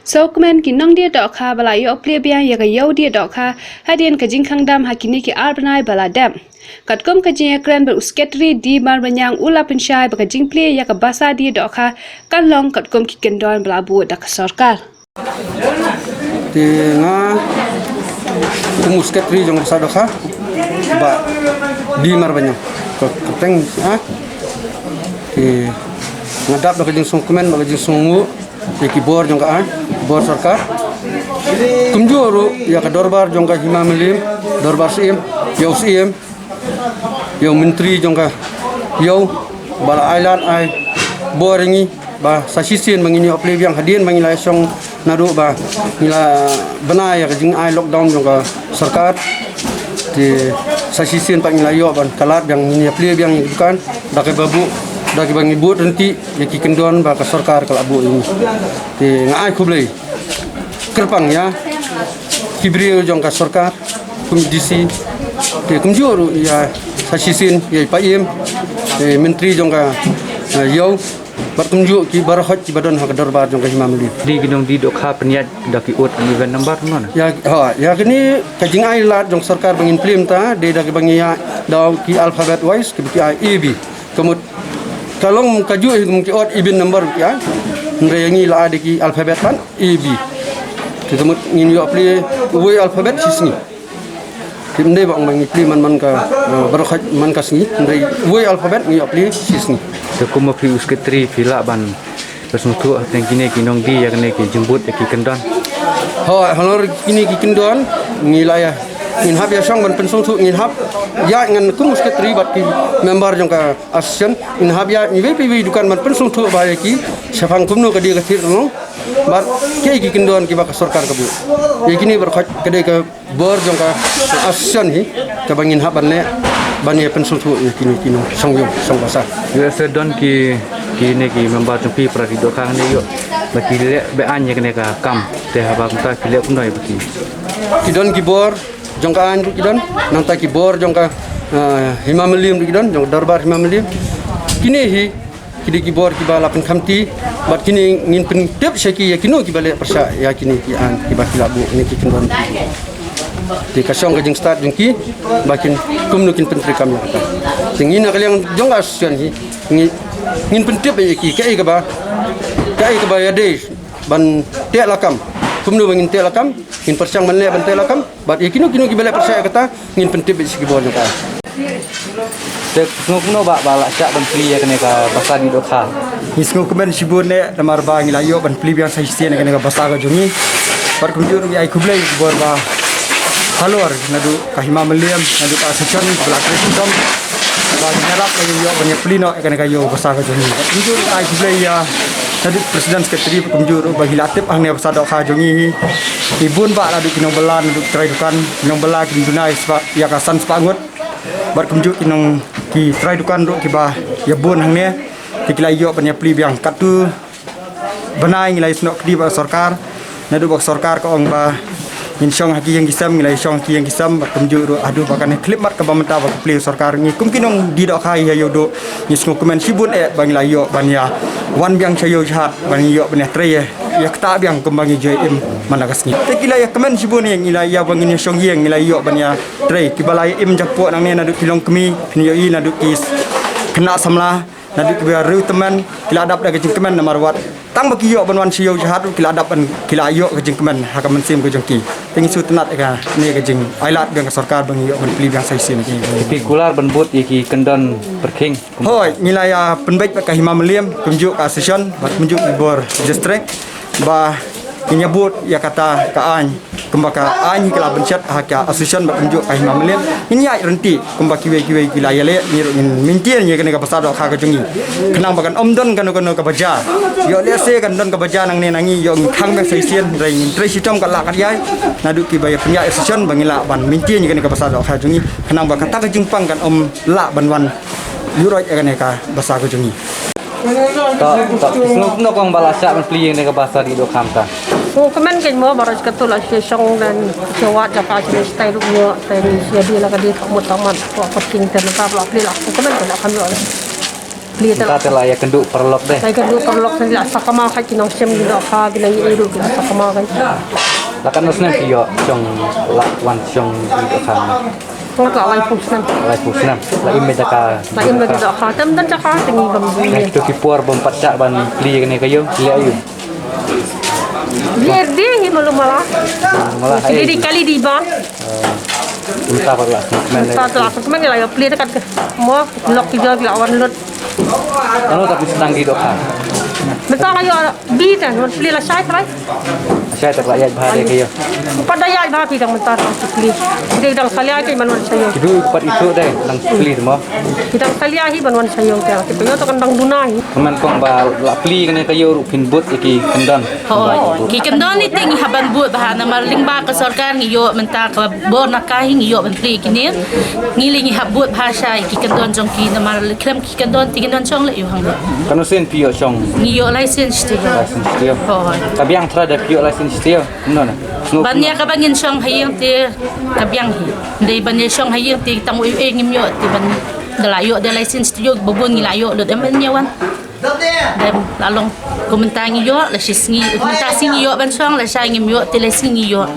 Sokmen ki nong dia dok kha bala yo ple biang ya ga yo dia dok kha hadien ka jing khang dam hakini ki arbanai bala dam katkom ka jing ekran ber usketri di mar banyang ula pensyai ba ka jing ple ya ka basa dia dok kha kalong katkom ki kendon bala bu dak sarkar ti nga usketri jong sa dok kha ba di mar banyang ko teng ti ngadap ba ka jing sokmen ba ka jing songu ki bor jong ka bor sarkar kumjuru ya ka dorbar jong ka himamelim dorbar sim yo menteri jong ka yo bala ailat ai boringi ba sasisin mangini ople biang hadien mangila song nadu ba nila benai ya jing ai lockdown jong ka sarkar di sasisin pangila yo ban kalat yang ini ople biang bukan dak babu dak bang ibu nanti ya ki kendon ba ka sarkar kala bu ini di ngai kublai kerpang ya kibrio jong ka sarkar kumdisi de kumjuru ya sasisin ya paim menteri jong ka yo bar kumju ki barahot ki badon ha dorbar jong ka himamli di ginong di dok ha peniat daki ut event number mana ya ya kini kajing ai lat jong sarkar bang implementa de dak bang ya daw ki alphabet wise ki eb kemut kalong kaju ki ot ibin number ya nreyangi la de ki alphabet kan eb kemut ngin yo apli we alphabet sisni timde bang bang ipli man ka barokhat man ka sni ndai we alphabet ngi apli sisni ko mo fi usketri fila ban pesmutu tengkine kinong di ya kene ki jembut ki kendon halor kini ki kendon ngi laya ngin hab ya song ban pensung thu ngin hab ya ngan kum usketri bat ki member jong ka asien in hab ya ni we dukan man pensung thu ba ki safang kumno ka dia ka thir no bat ke ki kendon ki ba ka sarkar ka bu kini barokhat kede ka bor jong ka asien hi ka bangin hab ban le ban ye pensung thu kini song basa yo sedon ki ne ki member tumpi pradi do khang ne yo baki le be anya kene ka kam te haba ta kile kunoi baki kidon ki bor jong ka an kidon nang ta ki bor jong ka himamelim kidon jong darbar himamelim kini hi kidi ki bor ki bala pen khamti bat kini ngin pen tep seki ya kino ki bale persa ya kini ki an ki bakila bu ni ki kidon di kasong ka jing start jong ki bakin kumnukin pentri kam ya tingin na kalyang jong asyan hi ngin pen tep ya ki kai ka ba ya de ban te lakam kumnu bangin te lakam in persang manle ban te lakam bat kino ki bale persa kata ngin pen tep seki bor jong ka tek ngokno ba bala syak ban pli ya kene ka basa di dokha isngo kemen sibune namar ba ngilayo ban pli biang saisian kene ka basa ka jongi par kumjur bi ai kublai bor ba halor nadu kahima meliam nadu ka section belak residom ba nyarap yo ban pli no kene ka yo basa ka jongi kumjur ai kublai ya nadu presiden sekretari kumjur ba hilatip ang ne basa dokha jongi ibun ba nadu kinong belan nadu trai dukan kinong bela kindunai spa ya kasan spangut bar kumjuk inong ki try dukan ro ki ba ya bon hang ne ki kilayo pan ya pli biang katu banai ngilai snok di ba sarkar na du ba sarkar ko ong ba min song haki yang gisam ngilai song ki yang gisam bar kumjuk ro adu ba kan klip mat ka ba menta ba pli sarkar ngi kum kinong di dok khai ya yodo ni snok komen sibun bang layo ban ya wan biang chayo jhat ban yo ban ya tre ya kta biang kumbangi JM managasni tekila ya kemen sibun yang ila ya bangin song yang ila yo ban ya tre kibalai im japo nang ne nadu kilong kemi pinyo i nadu kis kena samla nadu kibia ru teman kila adap da kejing kemen namar wat tang bagi yo ban wan siyo jahat kila adap ban kila yo kejing kemen hakamen sim ke jongki tengi su tenat ka ne kejing ailat biang sarkar bang yo ban pli biang sai sim ki pikular ban bot iki kendon perking hoi nilai ya penbaik ka himameliam kumjuk asession bat kumjuk bor district ba inyabut ya kata kaan kumbaka ani kala bencet haka asosian bat tunjuk ai mamlen inyai renti kumbaki we kila yale ni mintian ye kena ka pasado kha ka jungi kenang bakan omdon kan ka baja yo le se kan don ka baja nang ne nangi yo khang me saisian rai tre sitom ka la ka yai nadu ki bay penya asosian bangila ban mintian ye kena ka pasado kha jungi kenang bakan ta ka jingpang kan om la banwan yuroi kena ka basa ka jungi tak no kong balasa man pli yang ka basa di do kamta kemen ke mo baros ketul asy song dan jawat japa asy style mo tadi sia di la ka di kamut taman ko perking ten ka pla pli la kemen ka kami pli ta ta tela ya kenduk perlok deh kai kan du perlok sa la sakama kha kinong sem gi do kha gi nang iru gi sakama kan la kan nosnem pio chong la wan chong di khang ngat la lai pus nan lai pusnam la imme taka la im gi do kha tam dan cha kha tingi bam Nah, ni itu kipur bom pacak ban pli kene kayo le ayu biar dia hi malu mala malah di kali di ban entah parla men sa tu aku kemen la ya pli ta kat mo lok ki jo gi awan lut anu tapi sedang di doa betul la yo bi tan pli la sai krai saya tak rakyat bahare kayo pada ya ba pi dang mentar pli dia dang salia ke manwan sayo kidu kupat itu deh nang pli semua kita salia hi manwan sayo ta kita yo to kan dang dunai kemen kong ba la pli kene kayo rupin but iki kendan Ki kendon ni ting haban buat bahana marling ba ka sarkar ngiyo menta ka bon nakahi ngiyo menteri kini ngilingi habut bahasa ki kendon jong ki na mar krem ki kendon ti kendon chong le yo hang kanu sen pio chong ngiyo license ti license tio Hoy. kabiang trada pio license tio no na Banya ka bangin chong hayang ti kabyang hi dei banya chong hayang ti tamu e ngimyo ti ban dalayo de license ti yo bobon ngilayo do em nyawan dan lalong komentar ngiyo la sis ngi komentar sing ngiyo ban chong la sai ngimyo ti la sing ngiyo